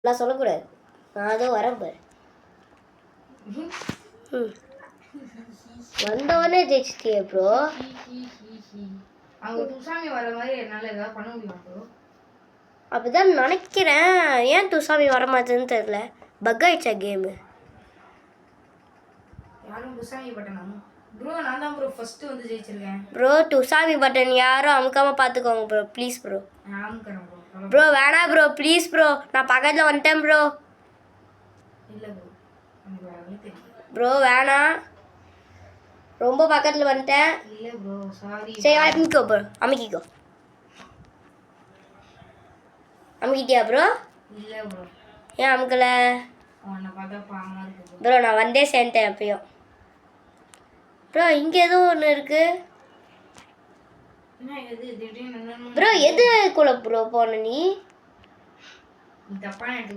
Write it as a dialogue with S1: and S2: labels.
S1: நான் சொல்லக்கூடாது. நான் அதோ வரேன் பாரு. வந்தவொடனே ஜெயிச்சிட்டியே ப்ரோ.
S2: அவங்க துசாமி வர மாதிரி என்னால் ஏதாவது பண்ண முடியுமா ப்ரோ?
S1: அப்படிதான் நினைக்கிறேன். ஏன் துசாமி வர மாட்டேன்னு தெரியல. பக் ஆயிடுச்சா கேமு?
S2: யாரும் துசாமி பட்டனா ப்ரோ? நான் தான் ப்ரோ ஃபர்ஸ்ட் வந்து ஜெயிச்சிருக்கேன்
S1: ப்ரோ. துசாமி பட்டன் யாரும் அமுக்காம பார்த்துக்கோங்க ப்ரோ, ப்ளீஸ் ப்ரோ.
S2: நான் அமுக்கிறேன் ப்ரோ.
S1: ப்ரோ வேணாம் ப்ரோ, ப்ளீஸ் ப்ரோ. நான் பக்கத்தில் வந்துட்டேன் ப்ரோ.
S2: இல்லை ப்ரோ, எனக்கு வரவே தெரியும்
S1: ப்ரோ. வேணாம், ரொம்ப பக்கத்தில் வந்துட்டேன்.
S2: இல்லை ப்ரோ, சாரி.
S1: சரி அமுக்கிக்கோ ப்ரோ, அமுக்கிக்கோ. அமுக்கிட்டியா ப்ரோ?
S2: இல்லை ப்ரோ.
S1: ஏன் அமுக்கலை?
S2: உன்னை பார்த்தா பாவமாக இருக்கு
S1: ப்ரோ. நான் வந்தே சேர்ந்தேன் எப்பயும். ப்ரோ இங்கே எதுவும் ஒன்று இருக்கு
S2: என்ன எது திடீர்னு
S1: ப்ரோ. எதுக்குள்ள ப்ரோ போன நீ?
S2: தப்பான